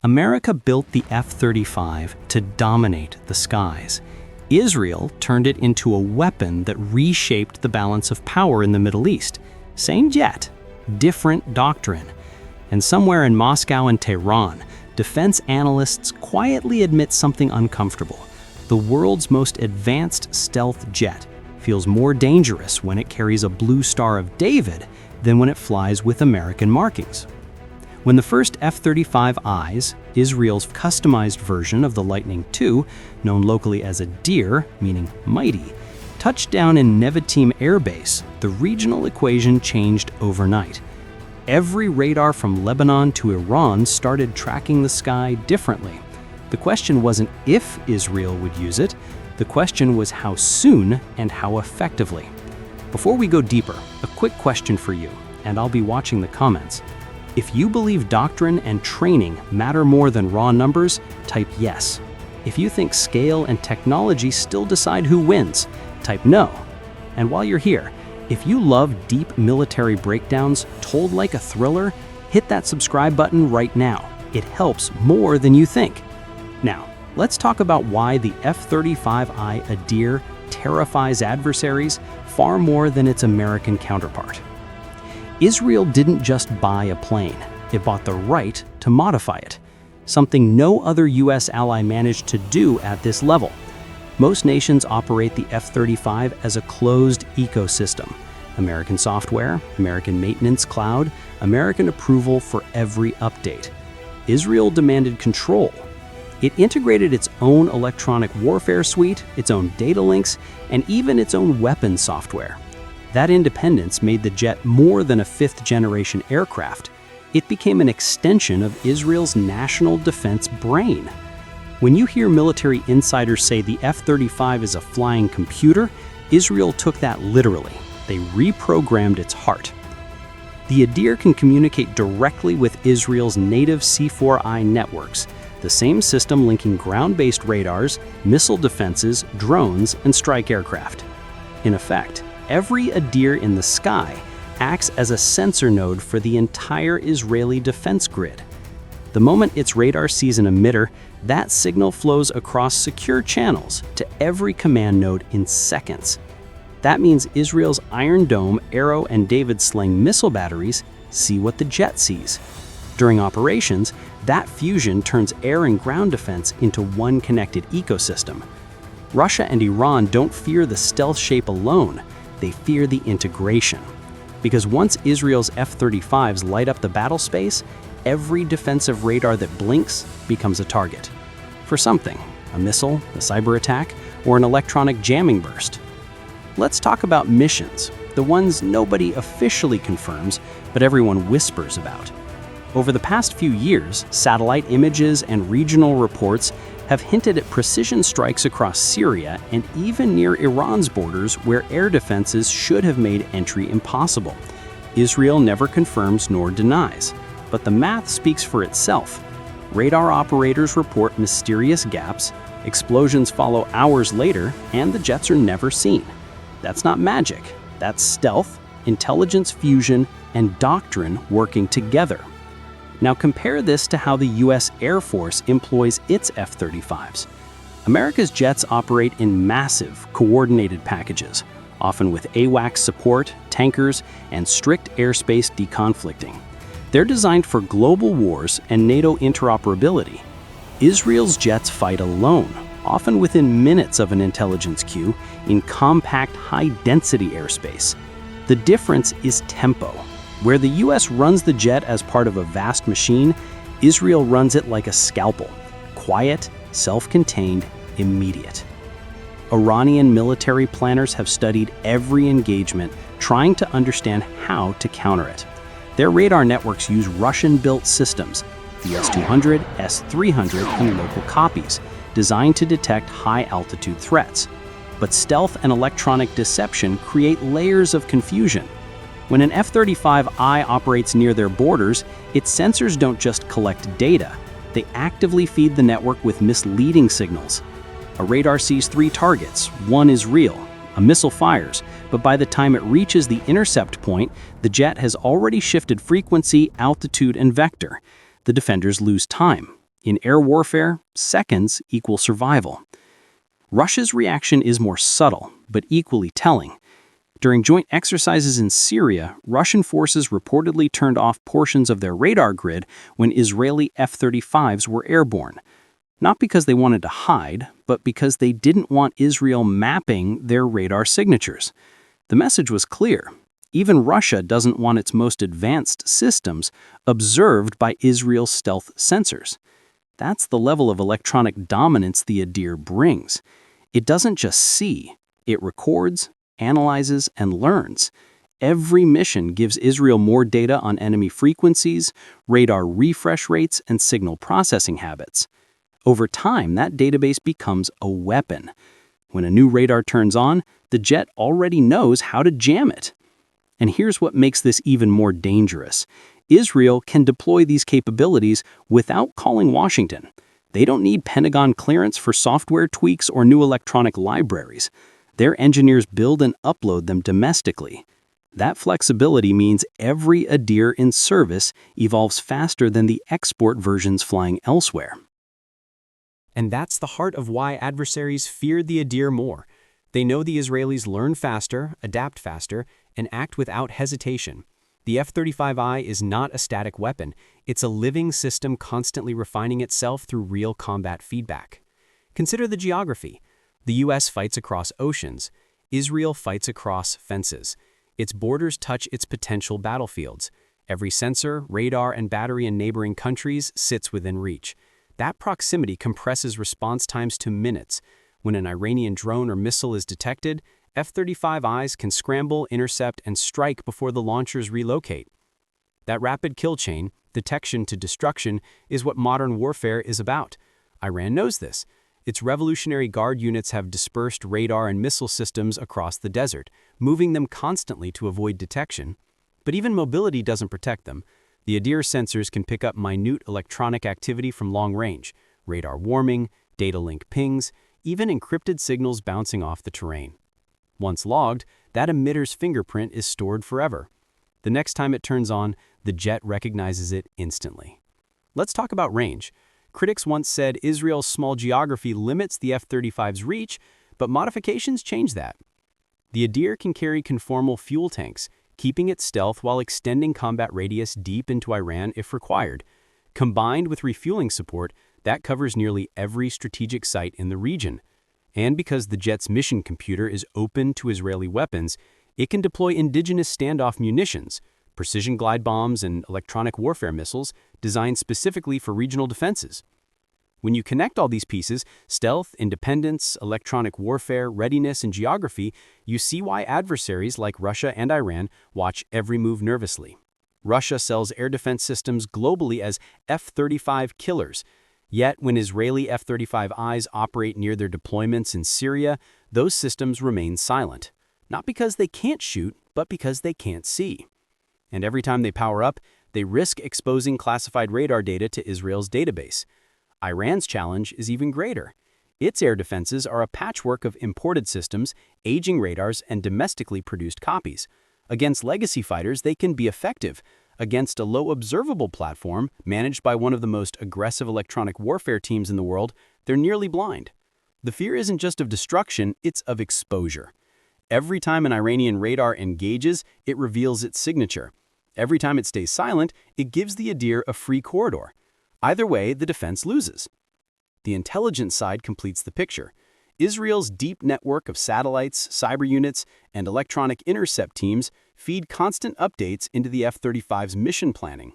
America built the F-35 to dominate the skies. Israel turned it into a weapon that reshaped the balance of power in the Middle East. Same jet, different doctrine. And somewhere in Moscow and Tehran, defense analysts quietly admit something uncomfortable. The world's most advanced stealth jet feels more dangerous when it carries a blue Star of David than when it flies with American markings. When the first F-35Is, Israel's customized version of the Lightning II, known locally as a Deer, meaning mighty, touched down in Nevatim Air Base, the regional equation changed overnight. Every radar from Lebanon to Iran started tracking the sky differently. The question wasn't if Israel would use it, the question was how soon and how effectively. Before we go deeper, a quick question for you, and I'll be watching the comments. If you believe doctrine and training matter more than raw numbers, type yes. If you think scale and technology still decide who wins, type no. And while you're here, if you love deep military breakdowns told like a thriller, hit that subscribe button right now. It helps more than you think. Now, let's talk about why the F-35I Adir terrifies adversaries far more than its American counterpart. Israel didn't just buy a plane, it bought the right to modify it, something no other US ally managed to do at this level. Most nations operate the F-35 as a closed ecosystem. American software, American maintenance cloud, American approval for every update. Israel demanded control. It integrated its own electronic warfare suite, its own data links, and even its own weapons software. That independence made the jet more than a fifth-generation aircraft. It became an extension of Israel's national defense brain. When you hear military insiders say the F-35 is a flying computer, Israel took that literally. They reprogrammed its heart. The Adir can communicate directly with Israel's native C4I networks, the same system linking ground-based radars, missile defenses, drones, and strike aircraft. In effect, every Adir in the sky acts as a sensor node for the entire Israeli defense grid. The moment its radar sees an emitter, that signal flows across secure channels to every command node in seconds. That means Israel's Iron Dome, Arrow, and David Sling missile batteries see what the jet sees. During operations, that fusion turns air and ground defense into one connected ecosystem. Russia and Iran don't fear the stealth shape alone, they fear the integration. Because once Israel's F-35s light up the battle space, every defensive radar that blinks becomes a target. For something, a missile, a cyber attack, or an electronic jamming burst. Let's talk about missions, the ones nobody officially confirms, but everyone whispers about. Over the past few years, satellite images and regional reports have hinted at precision strikes across Syria and even near Iran's borders where air defenses should have made entry impossible. Israel never confirms nor denies, but the math speaks for itself. Radar operators report mysterious gaps, explosions follow hours later, and the jets are never seen. That's not magic, that's stealth, intelligence fusion, and doctrine working together. Now compare this to how the US Air Force employs its F-35s. America's jets operate in massive, coordinated packages, often with AWACS support, tankers, and strict airspace deconflicting. They're designed for global wars and NATO interoperability. Israel's jets fight alone, often within minutes of an intelligence queue, in compact, high-density airspace. The difference is tempo. Where the US runs the jet as part of a vast machine, Israel runs it like a scalpel. Quiet, self-contained, immediate. Iranian military planners have studied every engagement, trying to understand how to counter it. Their radar networks use Russian-built systems, the S-200, S-300, and local copies, designed to detect high-altitude threats. But stealth and electronic deception create layers of confusion. When an F-35I operates near their borders, its sensors don't just collect data, they actively feed the network with misleading signals. A radar sees 3 targets, one is real, a missile fires, but by the time it reaches the intercept point, the jet has already shifted frequency, altitude, and vector. The defenders lose time. In air warfare, seconds equal survival. Russia's reaction is more subtle, but equally telling. During joint exercises in Syria, Russian forces reportedly turned off portions of their radar grid when Israeli F-35s were airborne. Not because they wanted to hide, but because they didn't want Israel mapping their radar signatures. The message was clear. Even Russia doesn't want its most advanced systems observed by Israel's stealth sensors. That's the level of electronic dominance the Adir brings. It doesn't just see, it records, analyzes, and learns. Every mission gives Israel more data on enemy frequencies, radar refresh rates, and signal processing habits. Over time, that database becomes a weapon. When a new radar turns on, the jet already knows how to jam it. And here's what makes this even more dangerous. Israel can deploy these capabilities without calling Washington. They don't need Pentagon clearance for software tweaks or new electronic libraries. Their engineers build and upload them domestically. That flexibility means every Adir in service evolves faster than the export versions flying elsewhere. And that's the heart of why adversaries fear the Adir more. They know the Israelis learn faster, adapt faster, and act without hesitation. The F-35I is not a static weapon. It's a living system constantly refining itself through real combat feedback. Consider the geography. The U.S. fights across oceans. Israel fights across fences. Its borders touch its potential battlefields. Every sensor, radar, and battery in neighboring countries sits within reach. That proximity compresses response times to minutes. When an Iranian drone or missile is detected, F-35Is can scramble, intercept, and strike before the launchers relocate. That rapid kill chain, detection to destruction, is what modern warfare is about. Iran knows this. Its Revolutionary Guard units have dispersed radar and missile systems across the desert, moving them constantly to avoid detection. But even mobility doesn't protect them. The Adir sensors can pick up minute electronic activity from long range, radar warming, data link pings, even encrypted signals bouncing off the terrain. Once logged, that emitter's fingerprint is stored forever. The next time it turns on, the jet recognizes it instantly. Let's talk about range. Critics once said Israel's small geography limits the F-35's reach, but modifications change that. The Adir can carry conformal fuel tanks, keeping its stealth while extending combat radius deep into Iran if required. Combined with refueling support, that covers nearly every strategic site in the region. And because the jet's mission computer is open to Israeli weapons, it can deploy indigenous standoff munitions, precision glide bombs, and electronic warfare missiles designed specifically for regional defenses. When you connect all these pieces, stealth, independence, electronic warfare, readiness, and geography, you see why adversaries like Russia and Iran watch every move nervously. Russia sells air defense systems globally as F-35 killers. Yet, when Israeli F-35Is operate near their deployments in Syria, those systems remain silent. Not because they can't shoot, but because they can't see. And every time they power up, they risk exposing classified radar data to Israel's database. Iran's challenge is even greater. Its air defenses are a patchwork of imported systems, aging radars, and domestically produced copies. Against legacy fighters, they can be effective. Against a low observable platform, managed by one of the most aggressive electronic warfare teams in the world, they're nearly blind. The fear isn't just of destruction, it's of exposure. Every time an Iranian radar engages, it reveals its signature. Every time it stays silent, it gives the Adir a free corridor. Either way, the defense loses. The intelligence side completes the picture. Israel's deep network of satellites, cyber units, and electronic intercept teams feed constant updates into the F-35's mission planning.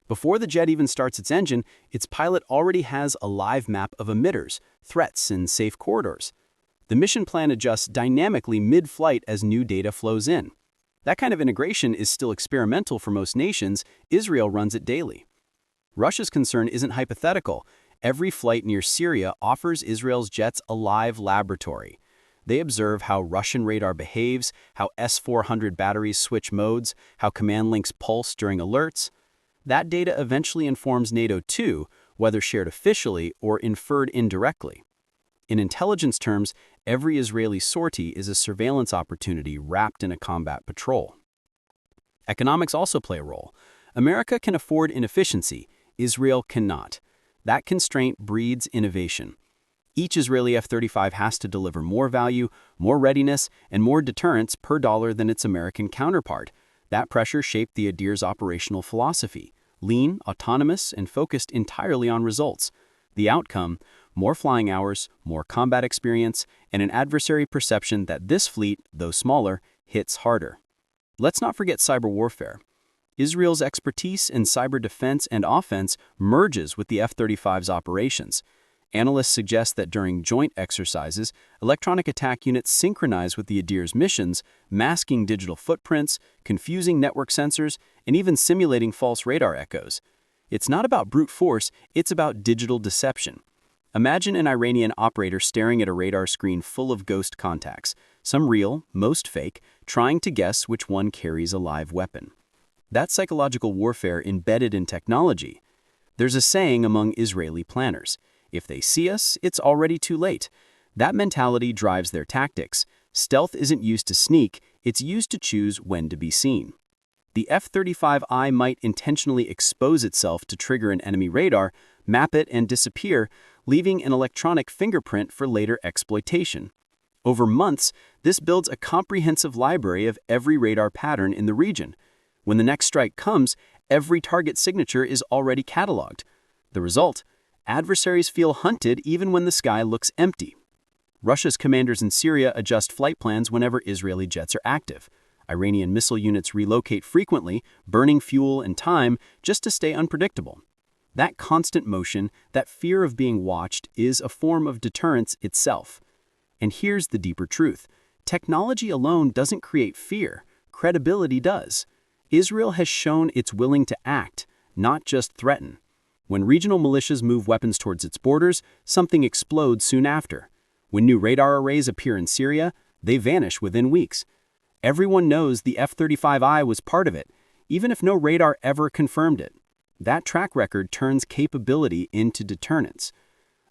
Before the jet even starts its engine, its pilot already has a live map of emitters, threats, and safe corridors. The mission plan adjusts dynamically mid-flight as new data flows in. That kind of integration is still experimental for most nations. Israel runs it daily. Russia's concern isn't hypothetical. Every flight near Syria offers Israel's jets a live laboratory. They observe how Russian radar behaves, how S-400 batteries switch modes, how command links pulse during alerts. That data eventually informs NATO too, whether shared officially or inferred indirectly. In intelligence terms, every Israeli sortie is a surveillance opportunity wrapped in a combat patrol. Economics also play a role. America can afford inefficiency. Israel cannot. That constraint breeds innovation. Each Israeli F-35 has to deliver more value, more readiness, and more deterrence per dollar than its American counterpart. That pressure shaped the Adir's operational philosophy: lean, autonomous, and focused entirely on results. The outcome: more flying hours, more combat experience, and an adversary perception that this fleet, though smaller, hits harder. Let's not forget cyber warfare. Israel's expertise in cyber defense and offense merges with the F-35's operations. Analysts suggest that during joint exercises, electronic attack units synchronize with the Adir's missions, masking digital footprints, confusing network sensors, and even simulating false radar echoes. It's not about brute force, it's about digital deception. Imagine an Iranian operator staring at a radar screen full of ghost contacts, some real, most fake, trying to guess which one carries a live weapon. That's psychological warfare embedded in technology. There's a saying among Israeli planners: if they see us, it's already too late. That mentality drives their tactics. Stealth isn't used to sneak, it's used to choose when to be seen. The F-35I might intentionally expose itself to trigger an enemy radar, map it, and disappear, leaving an electronic fingerprint for later exploitation. Over months, this builds a comprehensive library of every radar pattern in the region. When the next strike comes, every target signature is already cataloged. The result: adversaries feel hunted even when the sky looks empty. Russia's commanders in Syria adjust flight plans whenever Israeli jets are active. Iranian missile units relocate frequently, burning fuel and time just to stay unpredictable. That constant motion, that fear of being watched, is a form of deterrence itself. And here's the deeper truth: technology alone doesn't create fear, credibility does. Israel has shown it's willing to act, not just threaten. When regional militias move weapons towards its borders, something explodes soon after. When new radar arrays appear in Syria, they vanish within weeks. Everyone knows the F-35I was part of it, even if no radar ever confirmed it. That track record turns capability into deterrence.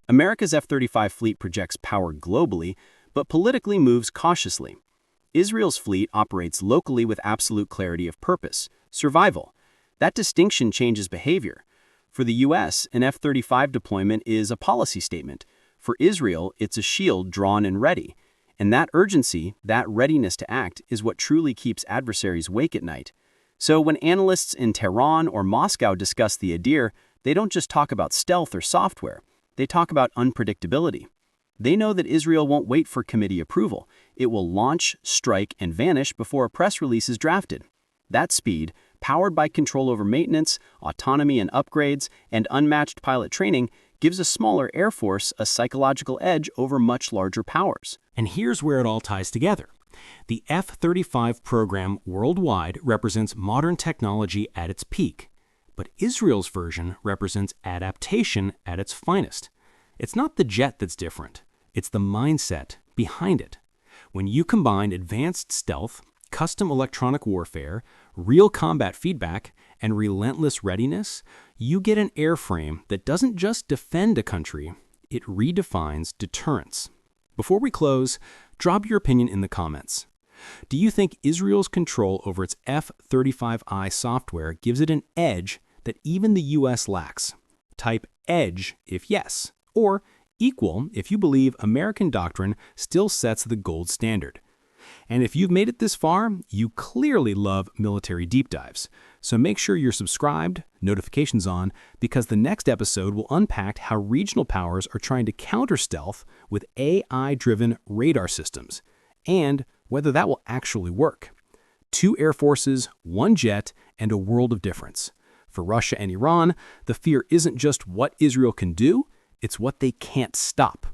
America's F-35 fleet projects power globally, but politically moves cautiously. Israel's fleet operates locally with absolute clarity of purpose: survival. That distinction changes behavior. For the U.S., an F-35 deployment is a policy statement. For Israel, it's a shield drawn and ready. And that urgency, that readiness to act, is what truly keeps adversaries awake at night. So when analysts in Tehran or Moscow discuss the Adir, they don't just talk about stealth or software. They talk about unpredictability. They know that Israel won't wait for committee approval. It will launch, strike, and vanish before a press release is drafted. That speed, powered by control over maintenance, autonomy and upgrades, and unmatched pilot training, gives a smaller Air Force a psychological edge over much larger powers. And here's where it all ties together. The F-35 program worldwide represents modern technology at its peak, but Israel's version represents adaptation at its finest. It's not the jet that's different, it's the mindset behind it. When you combine advanced stealth, custom electronic warfare, real combat feedback, and relentless readiness, you get an airframe that doesn't just defend a country, it redefines deterrence. Before we close, drop your opinion in the comments. Do you think Israel's control over its F-35I software gives it an edge that even the US lacks? Type edge if yes, or equal if you believe American doctrine still sets the gold standard. And if you've made it this far, you clearly love military deep dives. So make sure you're subscribed, notifications on, because the next episode will unpack how regional powers are trying to counter stealth with AI-driven radar systems, and whether that will actually work. 2 air forces, 1 jet, and a world of difference. For Russia and Iran, the fear isn't just what Israel can do, it's what they can't stop.